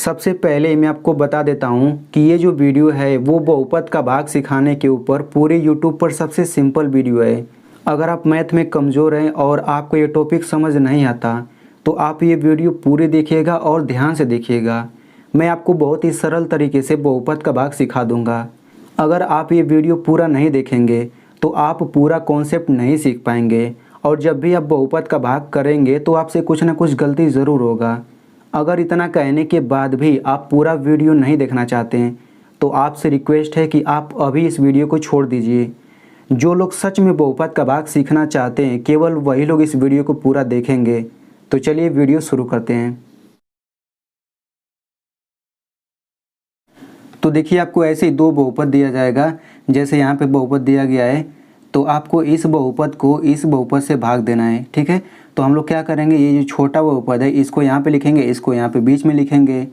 सबसे पहले मैं आपको बता देता हूँ कि ये जो वीडियो है वो बहुपद का भाग सिखाने के ऊपर पूरे यूट्यूब पर सबसे सिंपल वीडियो है। अगर आप मैथ में कमज़ोर हैं और आपको ये टॉपिक समझ नहीं आता तो आप ये वीडियो पूरे देखिएगा और ध्यान से देखिएगा। मैं आपको बहुत ही सरल तरीके से बहुपद का भाग सिखा दूँगा। अगर आप ये वीडियो पूरा नहीं देखेंगे तो आप पूरा कॉन्सेप्ट नहीं सीख पाएंगे और जब भी आप बहुपद का भाग करेंगे तो आपसे कुछ ना कुछ गलती ज़रूर होगा। अगर इतना कहने के बाद भी आप पूरा वीडियो नहीं देखना चाहते हैं तो आपसे रिक्वेस्ट है कि आप अभी इस वीडियो को छोड़ दीजिए। जो लोग सच में बहुपद का भाग सीखना चाहते हैं केवल वही लोग इस वीडियो को पूरा देखेंगे। तो चलिए वीडियो शुरू करते हैं। तो देखिए आपको ऐसे ही दो बहुपद दिया जाएगा। जैसे यहाँ पे बहुपद दिया गया है तो आपको इस बहुपद को इस बहुपद से भाग देना है। ठीक है, तो हम लोग क्या करेंगे, ये जो छोटा बहुपद है इसको यहाँ पे लिखेंगे, इसको यहाँ पे बीच में लिखेंगे।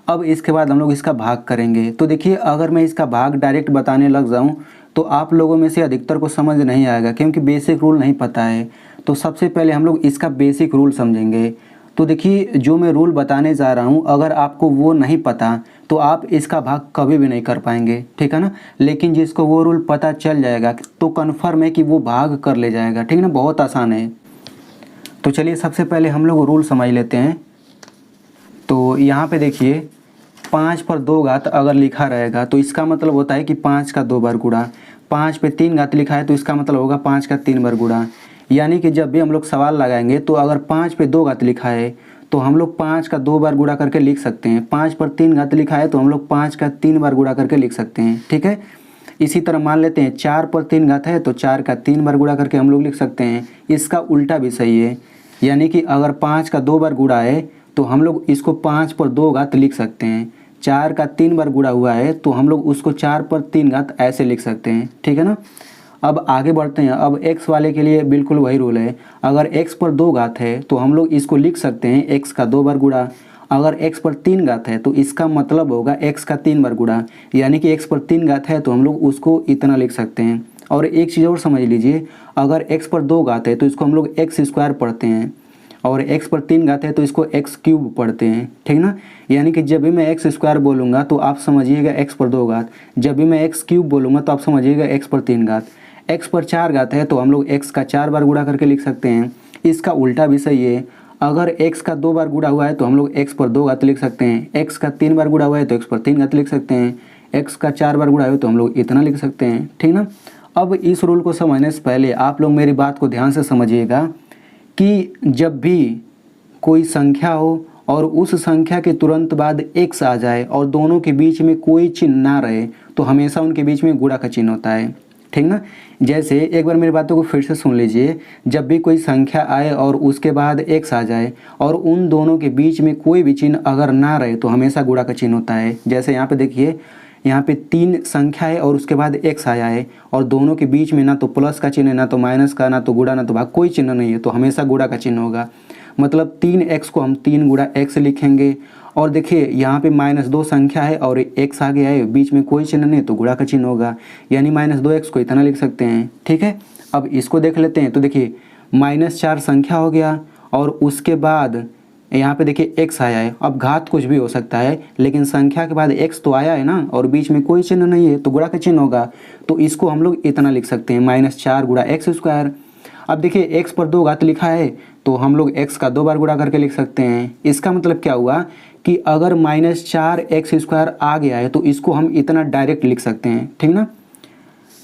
अब इसके बाद हम लोग इसका भाग करेंगे। तो देखिए अगर मैं इसका भाग डायरेक्ट बताने लग जाऊँ तो आप लोगों में से अधिकतर को समझ नहीं आएगा क्योंकि बेसिक रूल नहीं पता है। तो सबसे पहले हम लोग इसका बेसिक रूल समझेंगे। तो देखिए जो मैं रूल बताने जा रहा हूँ अगर आपको वो नहीं पता तो आप इसका भाग कभी भी नहीं कर पाएंगे, ठीक है ना। लेकिन जिसको वो रूल पता चल जाएगा तो कन्फर्म है कि वो भाग कर ले जाएगा, ठीक है ना। बहुत आसान है। तो चलिए सबसे पहले हम लोग रूल समझ लेते हैं। तो यहाँ पे देखिए 5 पर 2 घात अगर लिखा रहेगा तो इसका मतलब होता है कि 5 का 2 बार गुणा। 5 पे 3 घात लिखा है तो इसका मतलब होगा 5 का 3 बार गुणा। यानी कि जब भी हम लोग सवाल लगाएंगे तो अगर 5 पे 2 घात लिखा है तो हम लोग 5 का 2 बार गुणा करके लिख सकते हैं। 5 पर 3 घात लिखा है तो हम लोग 5 का 3 बार गुणा करके लिख सकते हैं, ठीक है। इसी तरह मान लेते हैं 4 पर 3 घात है तो 4 का 3 बार गुणा करके हम लोग लिख सकते हैं। इसका उल्टा भी सही है, यानी कि अगर 5 का 2 बार गुणा है तो हम लोग इसको 5 पर 2 घात लिख सकते हैं। 4 का 3 बार गुणा हुआ है तो हम लोग उसको 4 पर 3 घात ऐसे लिख सकते हैं, ठीक है ना। अब आगे बढ़ते हैं। अब x वाले के लिए बिल्कुल वही रूल है। अगर x पर 2 घात है तो हम लोग इसको लिख सकते हैं x का 2 बार गुणा। अगर x पर 3 घात है तो इसका मतलब होगा x का 3 बार गुणा। यानी कि x पर 3 घात है तो हम लोग उसको इतना लिख सकते हैं। और एक चीज़ और समझ लीजिए, अगर x पर 2 घात है तो इसको हम लोग x स्क्वायर पढ़ते हैं और x पर 3 घात है तो इसको x क्यूब पढ़ते हैं, ठीक ना। यानी कि जब भी मैं x स्क्वायर बोलूँगा तो आप समझिएगा x पर 2 घात, जब भी मैं x क्यूब बोलूँगा तो आप समझिएगा x पर 3 घात। x पर 4 घात है तो हम लोग x का 4 बार गुणा करके लिख सकते हैं। इसका उल्टा भी सही है। अगर x का 2 बार गुणा हुआ है तो हम लोग x पर 2 घात लिख सकते हैं। x का 3 बार गुणा हुआ है तो x पर 3 घात लिख सकते हैं। x का 4 बार गुणा हुआ है तो हम लोग इतना लिख सकते हैं, ठीक ना। अब इस रूल को समझने से पहले आप लोग मेरी बात को ध्यान से समझिएगा कि जब भी कोई संख्या हो और उस संख्या के तुरंत बाद x आ जाए और दोनों के बीच में कोई चिन्ह ना रहे तो हमेशा उनके बीच में गुणा का चिन्ह होता है, ठीक ना। जैसे एक बार मेरी बातों को फिर से सुन लीजिए। जब भी कोई संख्या आए और उसके बाद x आ जाए और उन दोनों के बीच में कोई भी चिन्ह अगर ना रहे तो हमेशा गुणा का चिन्ह होता है। जैसे यहाँ पे देखिए, यहाँ पे 3 संख्या है और उसके बाद x आया है और दोनों के बीच में ना तो प्लस का चिन्ह है, ना तो माइनस का, ना तो गुणा, ना तो भाग, कोई चिन्ह नहीं है तो हमेशा गुणा का चिन्ह होगा। मतलब 3x को हम 3 गुणा x लिखेंगे। और देखिए यहाँ पे -2 संख्या है और x आ गया है, बीच में कोई चिन्ह नहीं तो गुणा का चिन्ह होगा, यानी -2x को इतना लिख सकते हैं, ठीक है। अब इसको देख लेते हैं। तो देखिए -4 संख्या हो गया और उसके बाद यहाँ पे देखिए x आया है। अब घात कुछ भी हो सकता है लेकिन संख्या के बाद x तो आया है ना और बीच में कोई चिन्ह नहीं है तो गुणा का चिन्ह होगा। तो इसको हम लोग इतना लिख सकते हैं, -4 गुणा x स्क्वायर। अब देखिए x पर 2 घात लिखा है तो हम लोग x का 2 बार गुणा करके लिख सकते हैं। इसका मतलब क्या हुआ कि अगर -4x स्क्वायर आ गया है तो इसको हम इतना डायरेक्ट लिख सकते हैं, ठीक ना।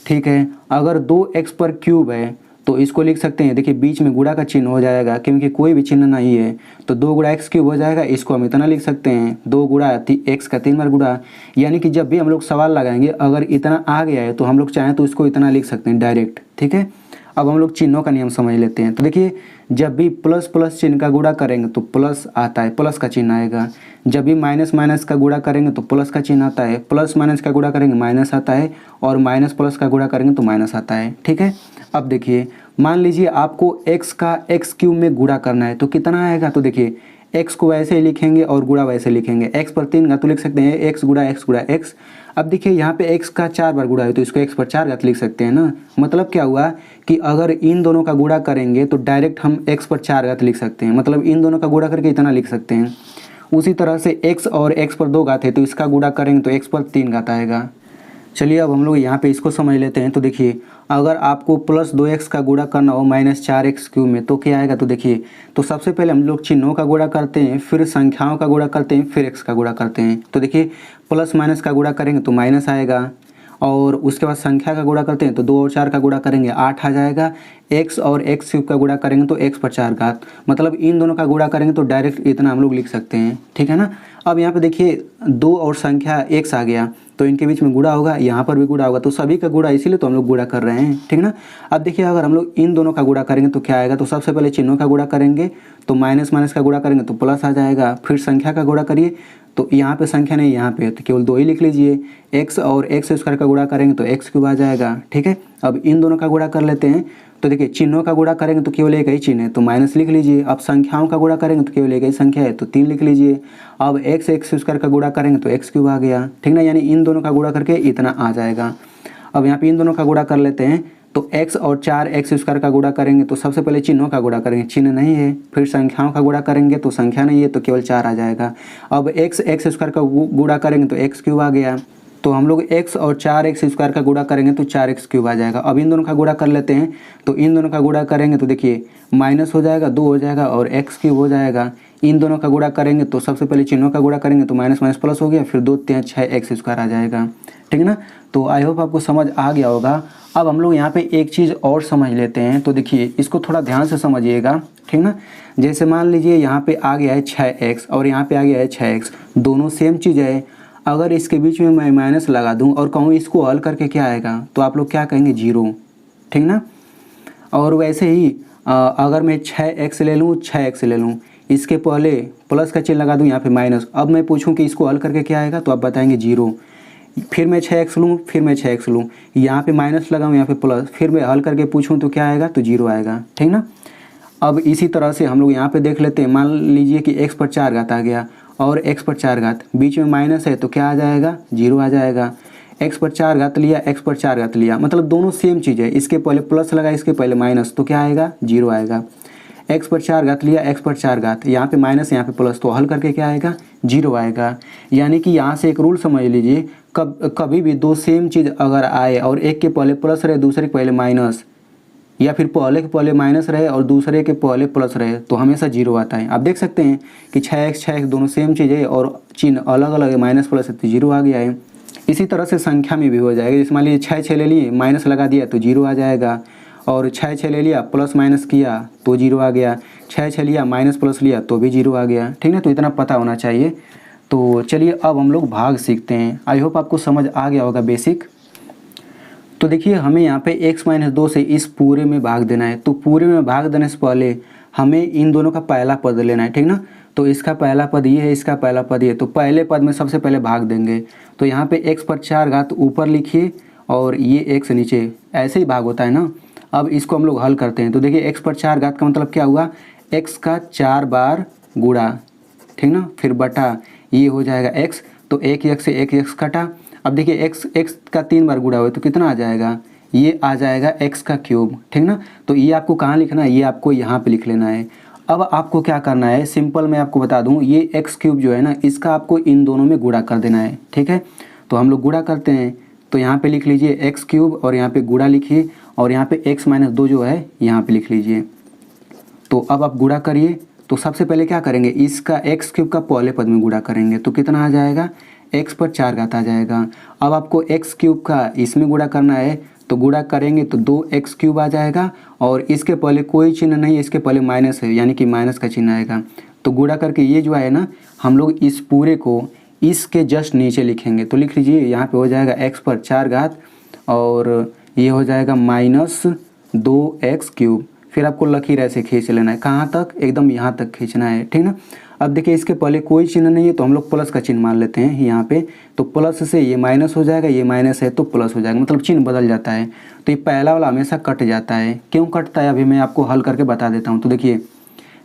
ठीक है, अगर 2x पर क्यूब है तो इसको लिख सकते हैं। देखिए बीच में गुणा का चिन्ह हो जाएगा क्योंकि कोई भी चिन्ह नहीं है तो 2 गुणा x क्यूब हो जाएगा। इसको हम इतना लिख सकते हैं, 2 गुणा x का 3 बार गुणा। यानी कि जब भी हम लोग सवाल लगाएंगे अगर इतना आ गया है तो हम लोग चाहें तो इसको इतना लिख सकते हैं डायरेक्ट, ठीक है। अब हम लोग चिन्हों का नियम समझ लेते हैं। तो देखिए जब भी प्लस प्लस चिन्ह का गुणा करेंगे तो प्लस आता है, प्लस का चिन्ह आएगा। जब भी माइनस माइनस का गुणा करेंगे तो प्लस का चिन्ह आता है, प्लस माइनस का गुणा करेंगे माइनस आता है और माइनस प्लस का गुणा करेंगे तो माइनस आता है, ठीक है। अब देखिए मान लीजिए आपको x का x क्यूब में गुणा करना है तो कितना आएगा। तो देखिए x को वैसे ही लिखेंगे और गुणा वैसे लिखेंगे। x पर 3 घात तो लिख सकते हैं x गुणा x। अब देखिए यहाँ पे x का 4 बार गुणा है तो इसको x पर 4 घात लिख सकते हैं ना। मतलब क्या हुआ कि अगर इन दोनों का गुणा करेंगे तो डायरेक्ट हम x पर 4 घात लिख सकते हैं। मतलब इन दोनों का गुणा करके इतना लिख सकते हैं। उसी तरह से x और x पर 2 घात है तो इसका गुणा करेंगे तो x पर 3 घात आएगा। चलिए अब हम लोग यहाँ पे इसको समझ लेते हैं। तो देखिए अगर आपको प्लस 2x का गुणा करना हो माइनस 4x³ में तो क्या आएगा। तो देखिए तो सबसे पहले हम लोग चिन्हों का गुणा करते हैं, फिर संख्याओं का गुणा करते हैं, फिर x का गुणा करते हैं। तो देखिए प्लस माइनस का गुणा करेंगे तो माइनस आएगा, और उसके बाद संख्या का गुणा करते हैं तो 2 और 4 का गुणा करेंगे 8 आ जाएगा। x और x³ का गुणा करेंगे तो x पर 4 घात, मतलब इन दोनों का गुणा करेंगे तो डायरेक्ट इतना हम लोग लिख सकते हैं, ठीक है ना। अब यहाँ पे देखिए 2 और संख्या x आ गया तो इनके बीच में गुणा होगा, यहाँ पर भी गुणा होगा, तो सभी का गुणा इसीलिए तो हम लोग गुणा कर रहे हैं, ठीक ना। अब देखिए अगर हम लोग इन दोनों का गुणा करेंगे तो क्या आएगा। तो सबसे पहले चिन्हों का गुणा करेंगे तो माइनस माइनस का गुणा करेंगे तो प्लस आ जाएगा, फिर संख्या का गुणा करिए तो यहाँ पे संख्या नहीं यहाँ पे तो केवल 2 ही लिख लीजिए। x और x² का गुणा करेंगे तो x³ आ जाएगा, ठीक है। अब इन दोनों का गुणा कर लेते हैं। तो देखिए चिन्हों का गुणा करेंगे तो केवल एक ही चिन्ह है तो माइनस लिख लीजिए। अब संख्याओं का गुणा करेंगे तो केवल एक ही संख्या है तो 3 लिख लीजिए। अब x² का गुणा करेंगे तो x³ आ गया, ठीक ना, यानी इन दोनों का गुणा करके इतना आ जाएगा। अब यहाँ पे इन दोनों का गुणा कर लेते हैं तो x और 4x² का गुणा करेंगे तो सबसे पहले चिन्हों का गुणा करेंगे, चिन्ह नहीं है, फिर संख्याओं का गुणा करेंगे तो संख्या नहीं है तो केवल 4 आ जाएगा। अब x² का गुणा करेंगे तो x³ आ गया, तो हम लोग x और 4x² का गुणा करेंगे तो 4x³ आ जाएगा। अब इन दोनों का गुणा कर लेते हैं तो इन दोनों का गुणा करेंगे तो देखिए माइनस हो जाएगा, 2 हो जाएगा और x³ हो जाएगा। इन दोनों का गुणा करेंगे तो सबसे पहले चिन्हों का गुणा करेंगे तो माइनस माइनस प्लस हो गया, फिर 2 3 6x² आ जाएगा, ठीक है ना। तो आई होप आपको समझ आ गया होगा। अब हम लोग यहाँ पे एक चीज़ और समझ लेते हैं। तो देखिए इसको थोड़ा ध्यान से समझिएगा, ठीक ना। जैसे मान लीजिए यहाँ पे आ गया है 6x और यहाँ पे आ गया है 6x, दोनों सेम चीज़ है। अगर इसके बीच में मैं माइनस लगा दूँ और कहूँ इसको हल करके क्या आएगा तो आप लोग क्या कहेंगे 0, ठीक ना। और वैसे ही अगर मैं 6x ले लूँ 6x ले लूँ, इसके पहले प्लस का चिन्ह लगा दूँ यहाँ पे माइनस, अब मैं पूछूँ कि इसको हल करके क्या आएगा तो आप बताएंगे 0। फिर मैं 6x लूँ, फिर मैं 6x लूँ, यहाँ पे माइनस लगाऊँ यहाँ पे प्लस, फिर मैं हल करके पूछूँ तो क्या आएगा तो 0 आएगा, ठीक ना। अब इसी तरह से हम लोग यहाँ पे देख लेते हैं। मान लीजिए कि x पर 4 घात आ गया और x पर 4 घात, बीच में माइनस है तो क्या आ जाएगा 0 आ जाएगा। x पर 4 घात लिया, x पर 4 घात लिया, मतलब दोनों सेम चीज़ है। इसके पहले प्लस लगा, इसके पहले माइनस, तो क्या आएगा 0 आएगा। x पर 4 घात लिया, x पर 4 घात, यहाँ पे माइनस यहाँ पे प्लस, तो हल करके क्या आएगा 0 आएगा। यानी कि यहाँ से एक रूल समझ लीजिए, कभी भी दो सेम चीज़ अगर आए और एक के पहले प्लस रहे दूसरे के पहले माइनस, या फिर पहले के पहले माइनस रहे और दूसरे के पहले प्लस रहे तो हमेशा 0 आता है। आप देख सकते हैं कि 6x दोनों सेम चीज़ है और चिन्ह अलग अलग है, माइनस प्लस है तो 0 आ गया है। इसी तरह से संख्या में भी हो जाएगा। जैसे मान लीजिए 6 ले लिए, माइनस लगा दिया तो 0 आ जाएगा, और 6 ले लिया प्लस माइनस किया तो 0 आ गया, 6 लिया माइनस प्लस लिया तो भी 0 आ गया, ठीक है। तो इतना पता होना चाहिए। तो चलिए अब हम लोग भाग सीखते हैं। आई होप आपको समझ आ गया होगा बेसिक। तो देखिए हमें यहाँ पे x-2 से इस पूरे में भाग देना है। तो पूरे में भाग देने से पहले हमें इन दोनों का पहला पद लेना है, ठीक ना। तो इसका पहला पद ये है, इसका पहला पद ये, तो पहले पद में सबसे पहले भाग देंगे। तो यहाँ पे x पर 4 घात ऊपर लिखिए और ये x नीचे, ऐसे ही भाग होता है ना। अब इसको हम लोग हल करते हैं। तो देखिए x पर 4 घात का मतलब क्या हुआ, x का 4 बार गुणा, ठीक ना, फिर बटा ये हो जाएगा x, तो एक x से एक x कटा। अब देखिए x का 3 बार गुणा हुआ तो कितना आ जाएगा, ये आ जाएगा x का क्यूब, ठीक ना। तो ये आपको कहाँ लिखना है, ये आपको यहाँ पे लिख लेना है। अब आपको क्या करना है, सिंपल मैं आपको बता दूँ, ये x³ जो है ना इसका आपको इन दोनों में गुणा कर देना है, ठीक है। तो हम लोग गुणा करते हैं। तो यहाँ पे लिख लीजिए x³ और यहाँ पे गुणा लिखिए और यहाँ पे x-2 जो है यहाँ पे लिख लीजिए। तो अब आप गुणा करिए। तो सबसे पहले क्या करेंगे, इसका x³ का पहले पद में गुणा करेंगे तो कितना आ जाएगा, x पर 4 घात आ जाएगा। अब आपको x³ का इसमें गुणा करना है तो गुणा करेंगे तो 2x³ आ जाएगा, और इसके पहले कोई चिन्ह नहीं है, इसके पहले माइनस है यानी कि माइनस का चिन्ह आएगा। तो गुणा करके ये जो है ना, हम लोग इस पूरे को इसके जस्ट नीचे लिखेंगे। तो लिख लीजिए यहाँ पे हो जाएगा x पर 4 घात और ये हो जाएगा -2x³। फिर आपको लकीर ऐसे खींच लेना है, कहाँ तक, एकदम यहाँ तक खींचना है, ठीक ना। अब देखिए इसके पहले कोई चिन्ह नहीं है तो हम लोग प्लस का चिन्ह मान लेते हैं यहाँ पे। तो प्लस से ये माइनस हो जाएगा, ये माइनस है तो प्लस हो जाएगा, मतलब चिन्ह बदल जाता है। तो ये पहला वाला हमेशा कट जाता है। क्यों कटता है अभी मैं आपको हल करके बता देता हूँ। तो देखिए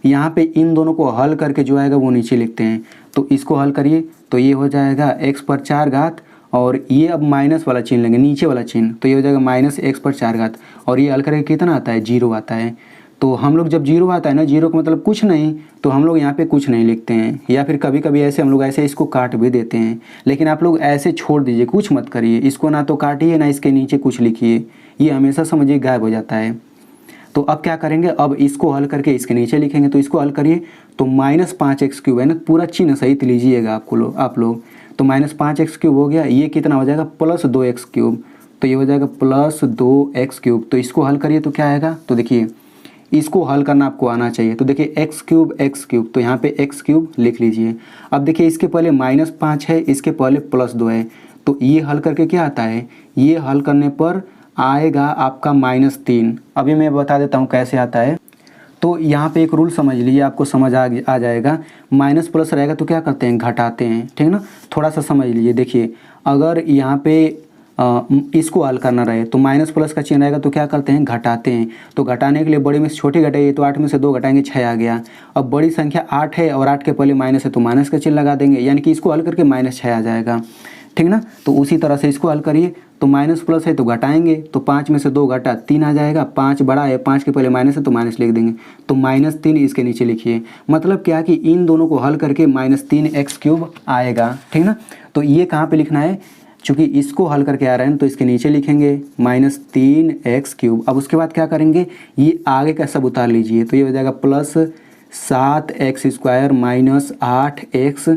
यहाँ पे इन दोनों को हल करके जो आएगा वो नीचे लिखते हैं। तो इसको हल करिए तो ये हो जाएगा x पर 4 घात और ये अब माइनस वाला चिन्ह लेंगे, नीचे वाला चिन्ह, तो ये हो जाएगा -x पर 4 घात, और ये हल करके कितना आता है 0 आता है। तो हम लोग जब जीरो आता है ना, जीरो का मतलब कुछ नहीं, तो हम लोग यहाँ पे कुछ नहीं लिखते हैं, या फिर कभी कभी ऐसे हम लोग ऐसे इसको काट भी देते हैं। लेकिन आप लोग ऐसे छोड़ दीजिए, कुछ मत करिए, इसको ना तो काटिए ना इसके नीचे कुछ लिखिए, ये हमेशा समझिए गायब हो जाता है। तो अब क्या करेंगे, अब इसको हल करके इसके नीचे लिखेंगे। तो इसको हल करिए तो -5x³ है ना, पूरा चिन्ह सहित लीजिएगा आप लोग। तो -5x³ हो गया, ये कितना हो जाएगा +2x³, तो ये हो जाएगा +2x³। तो इसको हल करिए तो क्या आएगा, तो देखिए इसको हल करना आपको आना चाहिए। तो देखिए x³, तो यहाँ पे x³ लिख लीजिए। अब देखिए इसके पहले -5 है, इसके पहले +2 है, तो ये हल करके क्या आता है, ये हल करने पर आएगा आपका -3। अभी मैं बता देता हूँ कैसे आता है। तो यहाँ पे एक रूल समझ लीजिए, आपको समझ आ जाएगा। माइनस प्लस रहेगा तो क्या करते हैं, घटाते हैं, ठीक ना। थोड़ा सा समझ लीजिए, देखिए अगर यहाँ पे इसको हल करना रहे तो माइनस प्लस का चिन्ह रहेगा तो क्या करते हैं, घटाते हैं। तो घटाने के लिए बड़ी में से छोटी घटाइए, तो 8 में से 2 घटाएंगे 6 आ गया। अब बड़ी संख्या 8 है और 8 के पहले माइनस है तो माइनस का चिन्ह लगा देंगे, यानी कि इसको हल करके -6 आ जाएगा, ठीक ना। तो उसी तरह से इसको हल करिए, तो माइनस प्लस है तो घटाएंगे, तो 5 में से 2 घटा 3 आ जाएगा। 5 बड़ा है, 5 के पहले माइनस है तो माइनस लिख देंगे, तो -3 इसके नीचे लिखिए। मतलब क्या कि इन दोनों को हल करके -3x³ आएगा, ठीक ना। तो ये कहाँ पे लिखना है, चूँकि इसको हल करके आ रहा है तो इसके नीचे लिखेंगे -3x³। अब उसके बाद क्या करेंगे, ये आगे का सब उतार लीजिए, तो ये हो जाएगा +7x² -8x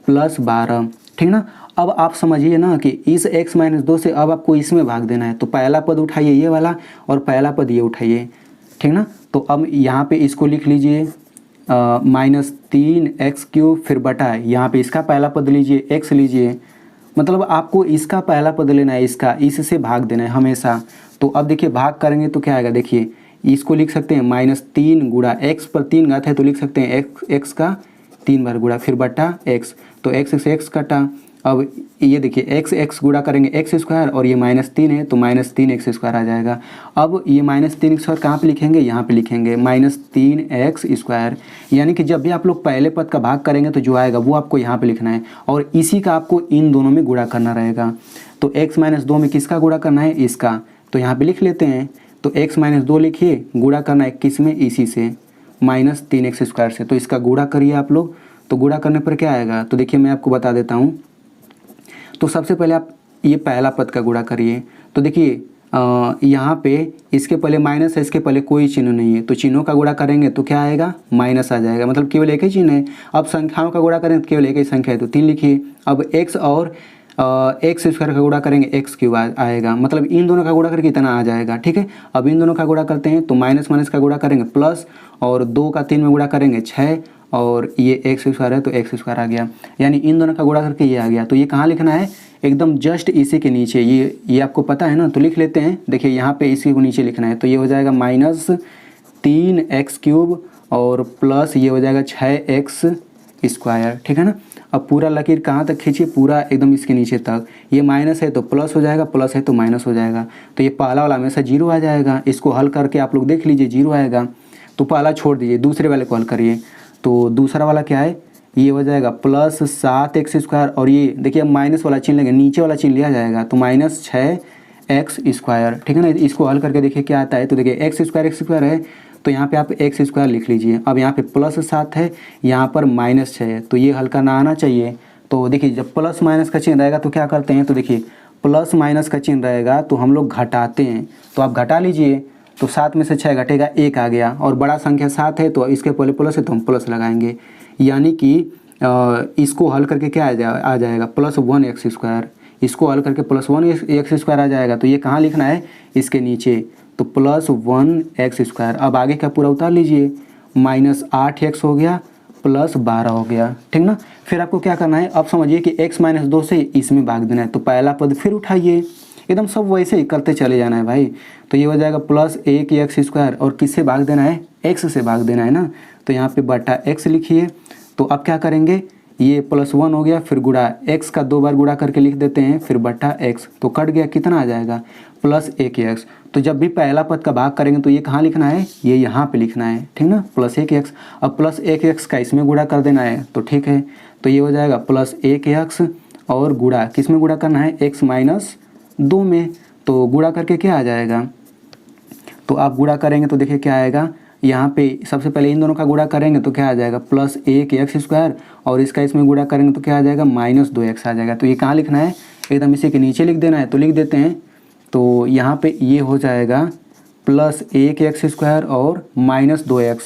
+12, ठीक ना। अब आप समझिए ना कि इस x-2 से अब आपको इसमें भाग देना है, तो पहला पद उठाइए ये वाला और पहला पद ये उठाइए, ठीक ना। तो अब यहाँ पे इसको लिख लीजिए -3x³, फिर बटा यहाँ पे इसका पहला पद लीजिए x लीजिए, मतलब आपको इसका पहला पद लेना है, इससे भाग देना है हमेशा। तो अब देखिए भाग करेंगे तो क्या आएगा, देखिए इसको लिख सकते हैं -3 गुणा x पर 3 घात है तो लिख सकते हैं x का 3 बार गुणा, फिर बटा x, तो x से x कटा। अब ये देखिए x गुणा करेंगे x² और ये -3 है तो -3x² आ जाएगा। अब ये -3x² कहाँ पे लिखेंगे, यहाँ पे लिखेंगे -3x², यानी कि जब भी आप लोग पहले पद का भाग करेंगे तो जो आएगा वो आपको यहाँ पे लिखना है, और इसी का आपको इन दोनों में गुणा करना रहेगा। तो x-2 में किसका गुणा करना है, इसका, तो यहाँ पे लिख लेते हैं। तो x-2 लिखिए, गुणा करना है किस में, इसी से -3x² से। तो इसका गुणा करिए आप लोग, तो गुणा करने पर क्या आएगा, तो देखिए मैं आपको बता देता हूँ। तो सबसे पहले आप ये पहला पद का गुणा करिए, तो देखिए यहाँ पे इसके पहले माइनस है, इसके पहले कोई चिन्ह नहीं है, तो चिन्हों का गुणा करेंगे तो क्या आएगा, माइनस आ जाएगा, मतलब केवल एक ही चिन्ह है। अब संख्याओं का गुणा करें तो केवल एक ही संख्या है तो 3 लिखिए। अब x और x² का गुणा करेंगे x³ आएगा, मतलब इन दोनों का गुणा करके इतना आ जाएगा, ठीक है। अब इन दोनों का गुणा करते हैं तो माइनस माइनस का गुणा करेंगे प्लस, और 2 का 3 में गुणा करेंगे 6, और ये x² है तो x² आ गया, यानी इन दोनों का गुणा करके ये आ गया। तो ये कहाँ लिखना है, एकदम जस्ट इसी के नीचे, ये आपको पता है ना, तो लिख लेते हैं। देखिए यहाँ पे इसी को नीचे लिखना है, तो ये हो जाएगा -3x³ और प्लस ये हो जाएगा 6x², ठीक है ना। अब पूरा लकीर कहाँ तक खींचिए, पूरा एकदम इसके नीचे तक। ये माइनस है तो प्लस हो जाएगा, प्लस है तो माइनस हो जाएगा, तो ये पहला वाला हमेशा 0 आ जाएगा। इसको हल करके आप लोग देख लीजिए 0 आएगा, तो पहला छोड़ दीजिए, दूसरे वाले को हल करिए। तो दूसरा वाला क्या है, ये हो जाएगा +7x², और ये देखिए अब माइनस वाला चिन्ह लेंगे, नीचे वाला चिन्ह लिया जाएगा, तो -6x², ठीक है ना। इसको हल करके देखिए क्या आता है, तो देखिए x² है तो यहाँ पे आप x² लिख लीजिए। अब यहाँ पे +7 है, यहाँ पर -6 है, तो ये हल करना आना चाहिए। तो देखिए जब प्लस माइनस का चिन्ह रहेगा तो क्या करते हैं, तो देखिए प्लस माइनस का चिन्ह रहेगा तो हम लोग घटाते हैं, तो आप घटा लीजिए। तो 7 में से 6 घटेगा 1 आ गया, और बड़ा संख्या 7 है तो इसके पहले प्लस है तो हम प्लस लगाएंगे, यानी कि इसको हल करके क्या आ जाएगा +1x²। इसको हल करके +1x² आ जाएगा, तो ये कहाँ लिखना है, इसके नीचे, तो +1x²। अब आगे का पूरा उतार लीजिए, -8x हो गया +12 हो गया, ठीक ना। फिर आपको क्या करना है, अब समझिए कि x-2 से इसमें भाग देना है, तो पहला पद फिर उठाइए, एकदम सब वैसे ही करते चले जाना है भाई। तो ये हो जाएगा +1x², और किससे भाग देना है, x से भाग देना है ना, तो यहाँ पे बटा x लिखिए। तो अब क्या करेंगे, ये +1 हो गया, फिर गुणा x का 2 बार गुणा करके लिख देते हैं, फिर बटा x, तो कट गया, कितना आ जाएगा +1x। तो जब भी पहला पद का भाग करेंगे तो ये कहाँ लिखना है, ये यहाँ पे लिखना है, ठीक ना, +1x। अब +1x का इसमें गुणा कर देना है, तो ठीक है। तो ये हो जाएगा +1x, और गुणा किस में गुणा करना है, x-2 में, तो गुणा करके क्या आ जाएगा, तो आप गुणा करेंगे तो देखिए क्या आएगा, यहाँ पे सबसे पहले इन दोनों का गुणा करेंगे तो क्या आ जाएगा प्लस 1x² और इसका इसमें गुणा करेंगे तो क्या आ जाएगा -2x आ जाएगा। तो ये कहाँ लिखना है, एकदम इसी के नीचे लिख देना है, तो लिख देते हैं। तो यहाँ पे ये हो जाएगा प्लस 1x² और -2x,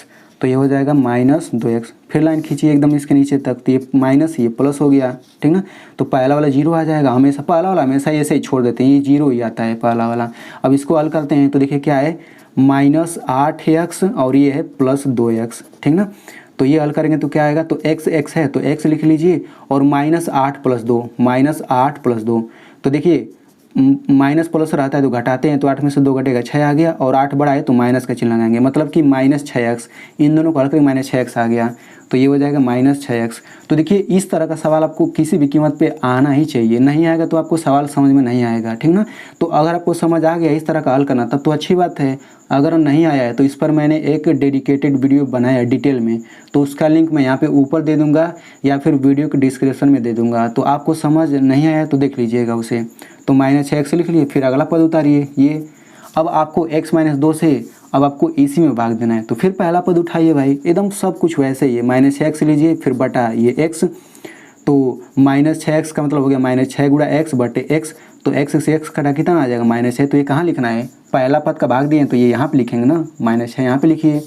तो ये हो जाएगा -2x। फिर लाइन खींचिए एकदम इसके नीचे तक, तो ये माइनस ये प्लस हो गया, ठीक ना। तो पहला वाला 0 आ जाएगा, हमेशा पहला वाला हमेशा ऐसे ही छोड़ देते हैं, ये 0 ही आता है पहला वाला। अब इसको हल करते हैं तो देखिए क्या है -8x और ये है +2x, ठीक ना। तो ये हल करेंगे तो क्या आएगा, तो x है तो x लिख लीजिए और -8 + 2 तो देखिए माइनस प्लस रहता है तो घटाते हैं, तो 8 में से 2 घटेगा 6 आ गया, और 8 बड़ा है तो माइनस का चिन्ह लगाएंगे, मतलब कि -6x। इन दोनों को हल करके -6x आ गया, तो ये हो जाएगा -6x। तो देखिए इस तरह का सवाल आपको किसी भी कीमत पे आना ही चाहिए, नहीं आएगा तो आपको सवाल समझ में नहीं आएगा, ठीक ना। तो अगर आपको समझ आ गया इस तरह का हल करना तब तो अच्छी बात है, अगर नहीं आया है तो इस पर मैंने एक डेडिकेटेड वीडियो बनाया है डिटेल में, तो उसका लिंक मैं यहाँ पे ऊपर दे दूँगा या फिर वीडियो के डिस्क्रिप्शन में दे दूँगा, तो आपको समझ नहीं आया तो देख लीजिएगा उसे। तो -6x लिख लिए, फिर अगला पद उतारिए ये। अब आपको x - 2 से अब आपको इसी में भाग देना है, तो फिर पहला पद उठाइए भाई, एकदम सब कुछ वैसे ही है। -6x लीजिए, फिर बटा ये x, तो -6x का मतलब हो गया -6 गुणा x बटे x, तो x से x कटा कितना आ जाएगा -6। तो ये कहाँ लिखना है, पहला पद का भाग दिए तो ये यहाँ पे लिखेंगे ना, -6 यहाँ पे लिखिए,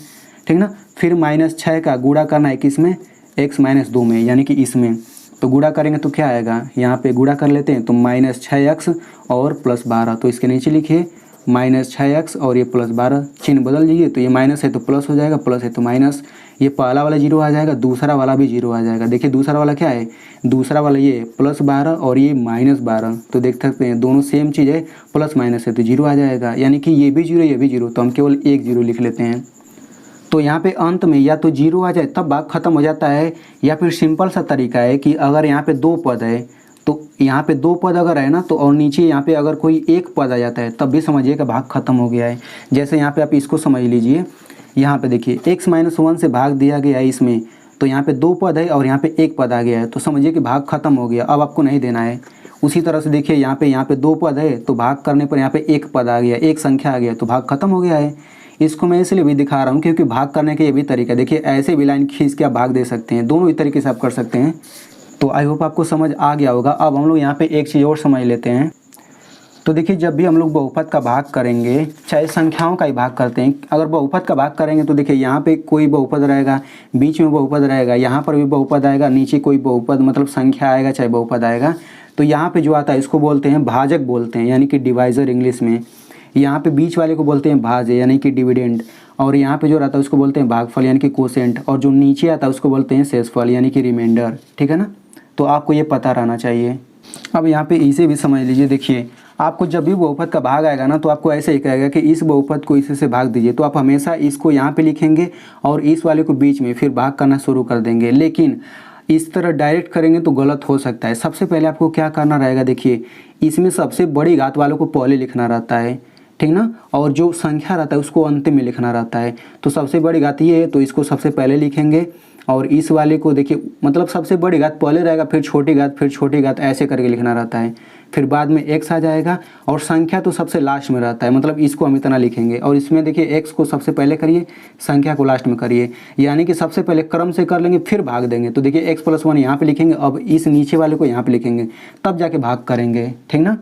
ठीक ना। फिर -6 का गुणा करना है किसमें, x - 2 में, यानी कि इसमें। तो गुणा करेंगे तो क्या आएगा, यहाँ पे गुणा कर लेते हैं, तो -6x और +12, तो इसके नीचे लिखिए -6x और ये +12, चिन्ह बदल दीजिए, तो ये माइनस है तो प्लस हो जाएगा, प्लस है तो माइनस, ये पहला वाला 0 आ जाएगा, दूसरा वाला भी 0 आ जाएगा। देखिए दूसरा वाला क्या है, दूसरा वाला ये +12 और ये -12, तो देख सकते हैं दोनों सेम चीज़ है, प्लस माइनस है तो 0 आ जाएगा, यानी कि ये भी 0 ये भी 0, तो हम केवल एक 0 लिख लेते हैं। तो यहाँ पे अंत में या तो 0 आ जाए तब भाग खत्म हो जाता है, या फिर सिंपल सा तरीका है कि अगर यहाँ पे 2 पद है तो यहाँ पे 2 पद अगर है ना, तो और नीचे यहाँ पे अगर कोई एक पद आ जाता है तब भी समझिए कि भाग खत्म हो गया है। जैसे यहाँ पे आप इसको समझ लीजिए, यहाँ पे देखिए x - 1 से भाग दिया गया है इसमें, तो यहाँ पे 2 पद है और यहाँ पे एक पद आ गया है, तो समझिए कि भाग खत्म हो गया, अब आपको नहीं देना है। उसी तरह से देखिए यहाँ पे 2 पद है तो भाग करने पर यहाँ पे एक पद आ गया, एक संख्या आ गया, तो भाग खत्म हो गया है। इसको मैं इसलिए भी दिखा रहा हूँ क्योंकि भाग करने के ये भी तरीका, देखिए ऐसे भी लाइन खींच के आप भाग दे सकते हैं, दोनों ही तरीके से आप कर सकते हैं। तो आई होप आपको समझ आ गया होगा। अब हम लोग यहाँ पे एक चीज़ और समझ लेते हैं। तो देखिए जब भी हम लोग बहुपद का भाग करेंगे, चाहे संख्याओं का ही भाग करते हैं, अगर बहुपद का भाग करेंगे तो देखिए यहाँ पे कोई बहुपद रहेगा, बीच में बहुपद रहेगा, यहाँ पर भी बहुपद आएगा, नीचे कोई बहुपद मतलब संख्या आएगा चाहे बहुपद आएगा, तो यहाँ पे जो आता है इसको बोलते हैं भाजक बोलते हैं, यानी कि डिवाइज़र इंग्लिश में। यहाँ पे बीच वाले को बोलते हैं भाज्य यानी कि डिविडेंड, और यहाँ पे जो रहता है उसको बोलते हैं भागफल यानी कि कोसेंट, और जो नीचे आता है उसको बोलते हैं शेषफल यानी कि रिमाइंडर, ठीक है ना। तो आपको ये पता रहना चाहिए। अब यहाँ पे इसे भी समझ लीजिए, देखिए आपको जब भी बहुपद का भाग आएगा ना, तो आपको ऐसे ही कहेगा कि इस बहुपद को इसी से भाग दीजिए, तो आप हमेशा इसको यहाँ पे लिखेंगे और इस वाले को बीच में, फिर भाग करना शुरू कर देंगे। लेकिन इस तरह डायरेक्ट करेंगे तो गलत हो सकता है। सबसे पहले आपको क्या करना रहेगा, देखिए इसमें सबसे बड़ी घात वालों को पहले लिखना रहता है, ठीक ना, और जो संख्या रहता है उसको अंतिम में लिखना रहता है। तो सबसे बड़ी घात ये है तो इसको सबसे पहले लिखेंगे, और इस वाले को देखिए मतलब सबसे बड़ी घात पहले रहेगा, फिर छोटी घात, फिर छोटी घात, ऐसे करके लिखना रहता है। फिर बाद में x आ जाएगा, और संख्या तो सबसे लास्ट में रहता है, मतलब इसको हम इतना लिखेंगे, और इसमें देखिए x को सबसे पहले करिए, संख्या को लास्ट में करिए, यानी कि सबसे पहले क्रम से कर लेंगे फिर भाग देंगे। तो देखिए x + 1 यहाँ पे लिखेंगे, अब इस नीचे वाले को यहाँ पे लिखेंगे, तब जाके भाग करेंगे, ठीक ना।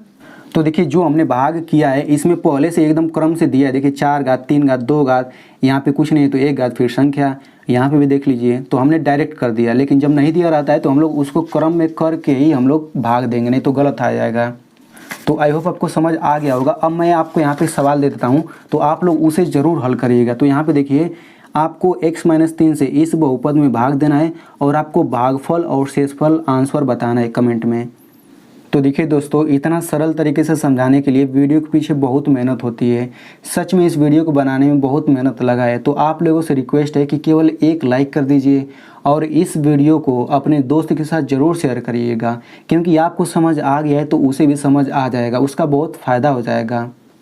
तो देखिए जो हमने भाग किया है इसमें पहले से एकदम क्रम से दिया है, देखिए 4 घात, 3 घात, 2 घात, यहाँ पे कुछ नहीं है तो 1 घात, फिर संख्या, यहाँ पे भी देख लीजिए, तो हमने डायरेक्ट कर दिया। लेकिन जब नहीं दिया रहता है तो हम लोग उसको क्रम में करके ही हम लोग भाग देंगे, नहीं तो गलत आ जाएगा। तो आई होप आपको समझ आ गया होगा। अब मैं आपको यहाँ पे सवाल दे देता हूँ, तो आप लोग उसे ज़रूर हल करिएगा। तो यहाँ पे देखिए आपको x - 3 से इस बहुपद में भाग देना है, और आपको भागफल और शेषफल आंसर बताना है कमेंट में। तो देखिए दोस्तों, इतना सरल तरीके से समझाने के लिए वीडियो के पीछे बहुत मेहनत होती है। सच में इस वीडियो को बनाने में बहुत मेहनत लगा है। तो आप लोगों से रिक्वेस्ट है कि केवल एक लाइक कर दीजिए, और इस वीडियो को अपने दोस्त के साथ ज़रूर शेयर करिएगा, क्योंकि आपको समझ आ गया है तो उसे भी समझ आ जाएगा, उसका बहुत फ़ायदा हो जाएगा।